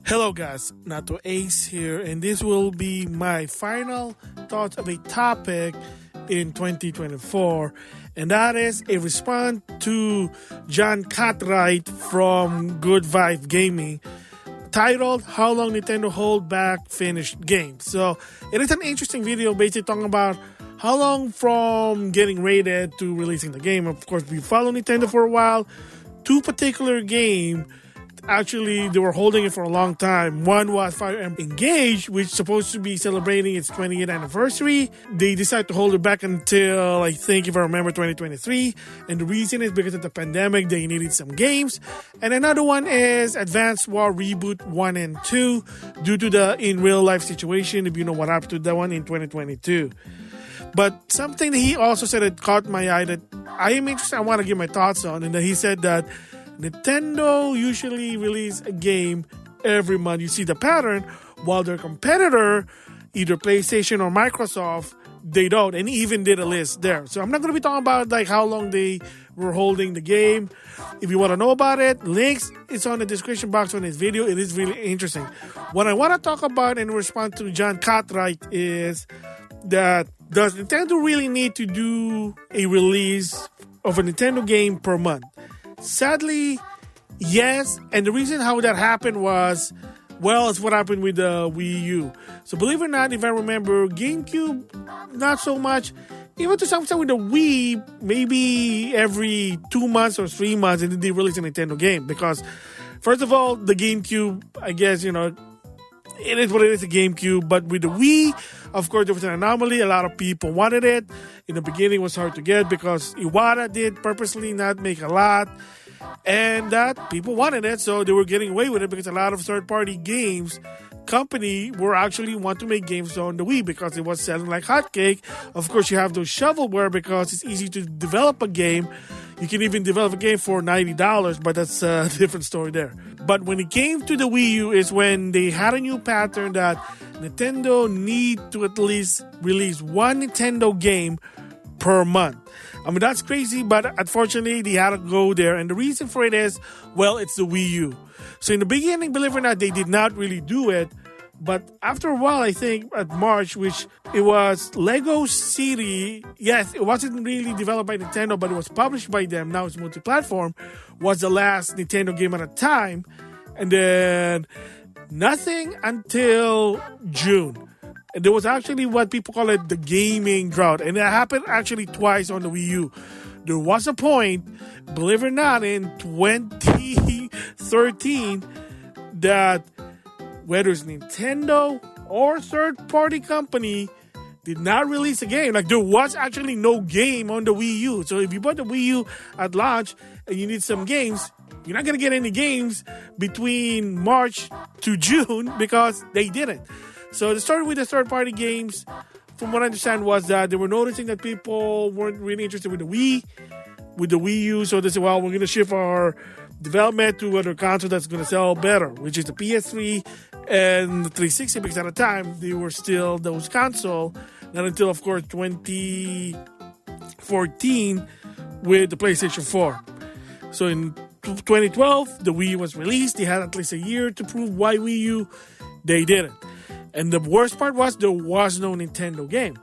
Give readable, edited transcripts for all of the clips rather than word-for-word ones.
Hello guys, NautoAis here, and this will be my final thoughts of a topic in 2024, and that is a response to Jon Cartwright from Good Vibe Gaming, titled "How Long Nintendo Hold Back Finished Games." So it is an interesting video basically talking about how long from getting rated to releasing the game. Of course, we follow Nintendo for a while. Two particular games, actually, they were holding it for a long time. One was Fire Emblem Engage, which is supposed to be celebrating its 20th anniversary. They decided to hold it back until, I think, if I remember, 2023. And the reason is because of the pandemic, they needed some games. And another one is Advanced War Reboot 1 and 2, due to the in real life situation, if you know what happened to that one in 2022. But something that he also said that caught my eye that I am interested, I want to give my thoughts on, and that he said that Nintendo usually release a game every month. You see the pattern, while their competitor, either PlayStation or Microsoft, they don't. And he even did a list there. So I'm not going to be talking about like how long they were holding the game. If you want to know about it, links is on the description box on this video. It is really interesting. What I want to talk about in response to Jon Cartwright is that does Nintendo really need to do a release of a Nintendo game per month? Sadly, yes. And the reason how that happened was, well, it's what happened with the Wii U. So believe it or not, if I remember, GameCube, not so much. Even to some extent with the Wii, maybe every 2 months or 3 months, and then they release a Nintendo game. Because, first of all, the GameCube, I guess, it is what it is, a GameCube. But with the Wii, of course, there was an anomaly. A lot of people wanted it. In the beginning, it was hard to get because Iwata did purposely not make a lot. And that people wanted it, so they were getting away with it because a lot of third-party games company were actually want to make games on the Wii because it was selling like hotcake. Of course, you have those shovelware because it's easy to develop a game. You can even develop a game for $90, but that's a different story there. But when it came to the Wii U is when they had a new pattern that Nintendo need to at least release one Nintendo game per month. I mean, that's crazy, but unfortunately, they had to go there. And the reason for it is, well, it's the Wii U. So in the beginning, believe it or not, they did not really do it. But after a while, I think at March, which it was Lego City, yes, it wasn't really developed by Nintendo, but it was published by them. Now it's multi-platform, was the last Nintendo game at a time. And then nothing until June. And there was actually what people call it the gaming drought. And it happened actually twice on the Wii U. There was a point, believe it or not, in 2013 that whether it's Nintendo or third-party company did not release a game. Like there was actually no game on the Wii U. So if you bought the Wii U at launch and you need some games, you're not going to get any games between March to June because they didn't. So the story with the third-party games, from what I understand, was that they were noticing that people weren't really interested with the Wii U. So they said, well, we're going to shift our development to other console that's going to sell better, which is the PS3 and the 360, because at the time, they were still those console. Not until, of course, 2014 with the PlayStation 4. So in 2012, the Wii was released. They had at least a year to prove why Wii U. They didn't. And the worst part was there was no Nintendo game.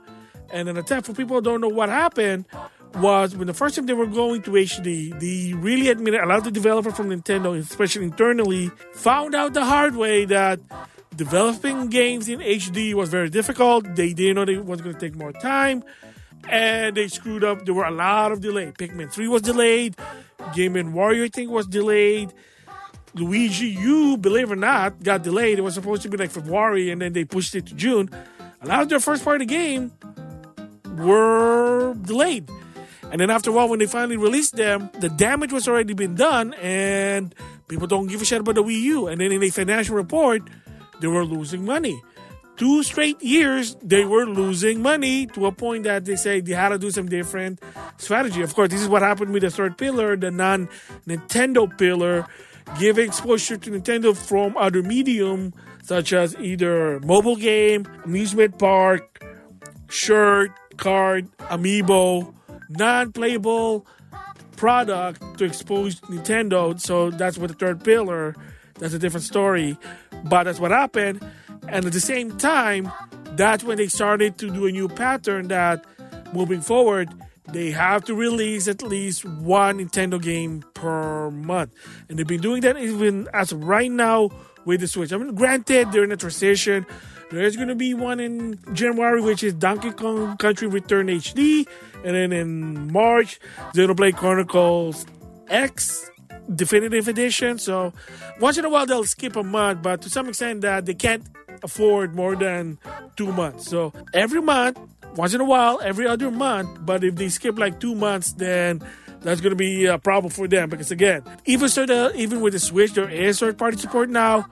And at the time, for people who don't know what happened, was when the first time they were going to HD, they really admitted, a lot of the developers from Nintendo, especially internally, found out the hard way that developing games in HD was very difficult. They didn't know it was going to take more time. And they screwed up. There were a lot of delay. Pikmin 3 was delayed. Game & Warrior, I think, was delayed. Luigi U, believe it or not, got delayed. It was supposed to be like February, and then they pushed it to June. A lot of their first-party game were delayed. And then after a while, when they finally released them, the damage was already been done, and people don't give a shit about the Wii U. And then in a financial report, they were losing money. 2 straight years, they were losing money to a point that they say they had to do some different strategy. Of course, this is what happened with the third pillar, the non-Nintendo pillar, giving exposure to Nintendo from other medium, such as either mobile game, amusement park, shirt, card, amiibo, non-playable product to expose Nintendo. So that's what the third pillar, that's a different story. But that's what happened. And at the same time, that's when they started to do a new pattern that moving forward, they have to release at least one Nintendo game per month. And they've been doing that even as of right now with the Switch. I mean, granted, they're in a transition. There is going to be one in January, which is Donkey Kong Country Return HD. And then in March, Xenoblade Chronicles X Definitive Edition. So once in a while, they'll skip a month. But to some extent, that they can't afford more than 2 months. So every month, once in a while, every other month. But if they skip like 2 months, then that's going to be a problem for them. Because again, even with the Switch, there is third-party support now.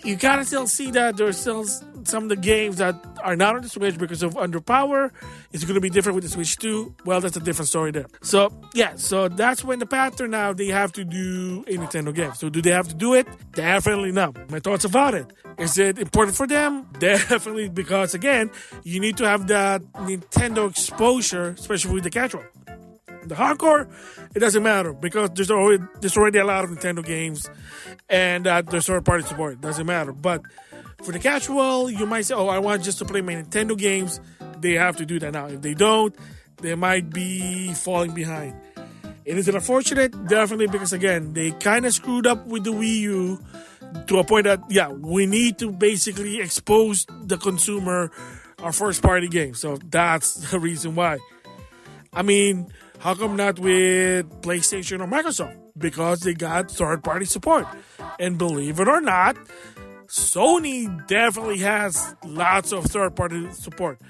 You kind of still see that there's still some of the games that are not on the Switch because of underpower. It's going to be different with the Switch 2. Well, that's a different story there. So, yeah. So that's when the pattern now, they have to do a Nintendo game. So do they have to do it? Definitely not. My thoughts about it. Is it important for them? Definitely, because again, you need to have that Nintendo exposure, especially with the casual. The hardcore, it doesn't matter because there's already a lot of Nintendo games and there's third-party support. It doesn't matter. But for the casual, you might say, oh, I want just to play my Nintendo games. They have to do that now. If they don't, they might be falling behind. It is unfortunate, definitely, because again, they kind of screwed up with the Wii U to a point that, yeah, we need to basically expose the consumer our first-party game. So that's the reason why. I mean, how come not with PlayStation or Microsoft? Because they got third-party support. And believe it or not, Sony definitely has lots of third-party support.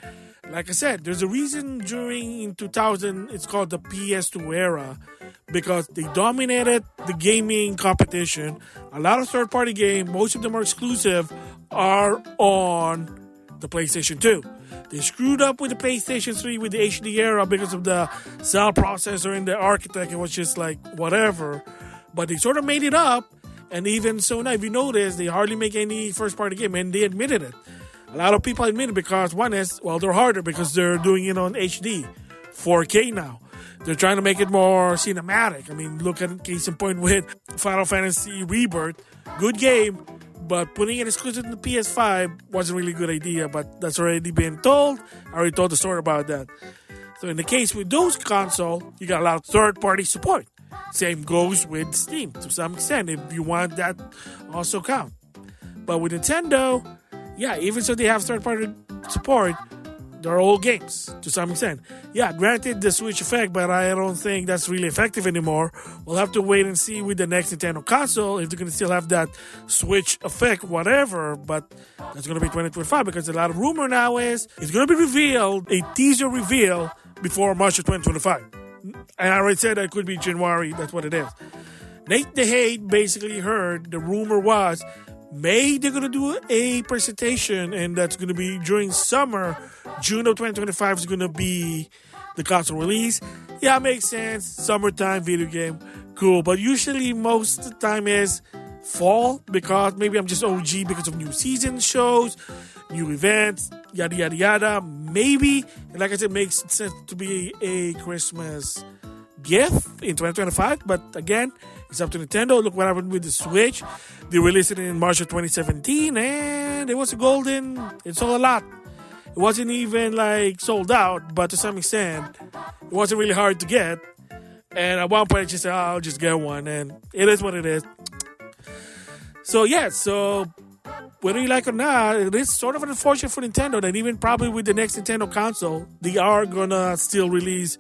Like I said, there's a reason in 2000, it's called the PS2 era, because they dominated the gaming competition. A lot of third-party games, most of them are exclusive, are on the PlayStation 2. They screwed up with the PlayStation 3 with the HD era because of the cell processor and the architect. It was just like whatever. But they sort of made it up. And even so now, if you notice, they hardly make any first-party game. And they admitted it. A lot of people admit it because one is, well, they're harder because they're doing it on HD, 4K now. They're trying to make it more cinematic. I mean, look at case in point with Final Fantasy Rebirth. Good game. But putting it exclusive to the PS5 wasn't really a good idea, but that's already been told. I already told the story about that. So in the case with those consoles, you got a lot of third-party support. Same goes with Steam to some extent, if you want that also count. But with Nintendo, yeah, even so they have third-party support, they're old games to some extent. Yeah, granted the Switch effect, but I don't think that's really effective anymore. We'll have to wait and see with the next Nintendo console if they're going to still have that Switch effect, whatever. But that's going to be 2025 because a lot of rumor now is it's going to be revealed, a teaser reveal before March of 2025. And I already said that it could be January. That's what it is. Nate the Hate basically heard the rumor was May they're going to do a presentation, and that's going to be during summer. June of 2025 is going to be the console release. Yeah, it makes sense. Summertime video game. Cool. But usually most of the time is fall because maybe I'm just OG because of new season shows, new events, yada, yada, yada. Maybe, like I said, it makes sense to be a Christmas gift in 2025. But again, it's up to Nintendo. Look what happened with the Switch. They released it in March of 2017 and it was it sold a lot. It wasn't even like sold out, but to some extent, it wasn't really hard to get. And at one point, I just said, I'll just get one. And it is what it is. So, yeah. So, whether you like it or not, it is sort of unfortunate for Nintendo that even probably with the next Nintendo console, they are going to still release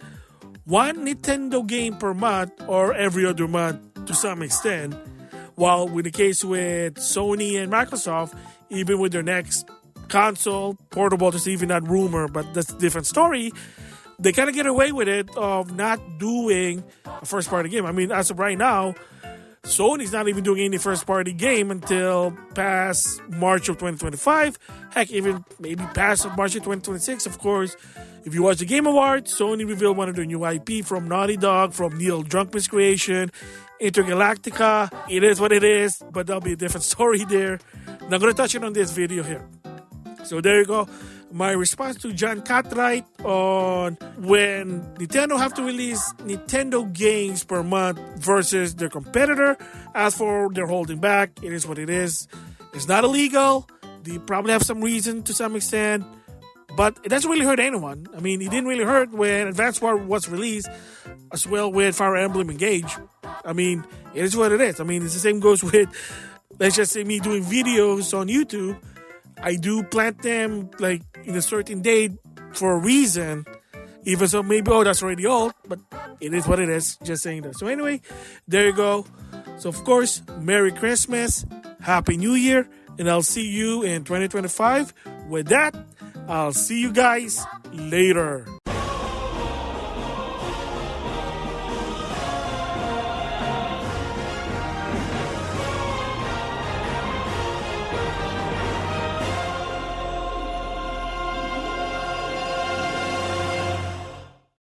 one Nintendo game per month or every other month to some extent. While with the case with Sony and Microsoft, even with their next console, portable, just even that rumor, but that's a different story, they kind of get away with it of not doing a first-party game. I mean, as of right now, Sony's not even doing any first-party game until past March of 2025. Heck, even maybe past March of 2026, of course. If you watch the Game Awards, Sony revealed one of their new IP from Naughty Dog, from Neil Druckmann's creation, Intergalactica. It is what it is, but that'll be a different story there. Not going to touch it on this video here. So there you go. My response to Jon Cartwright on when Nintendo have to release Nintendo games per month versus their competitor. As for they're holding back, it is what it is. It's not illegal. They probably have some reason to some extent, but it doesn't really hurt anyone. I mean, it didn't really hurt when Advance War was released, as well with Fire Emblem Engage. I mean, it is what it is. I mean, it's the same goes with, let's just say, me doing videos on YouTube. I do plant them like in a certain date for a reason. Even so, maybe, that's already old, but it is what it is. Just saying that. So anyway, there you go. So of course, Merry Christmas, Happy New Year, and I'll see you in 2025. With that, I'll see you guys later.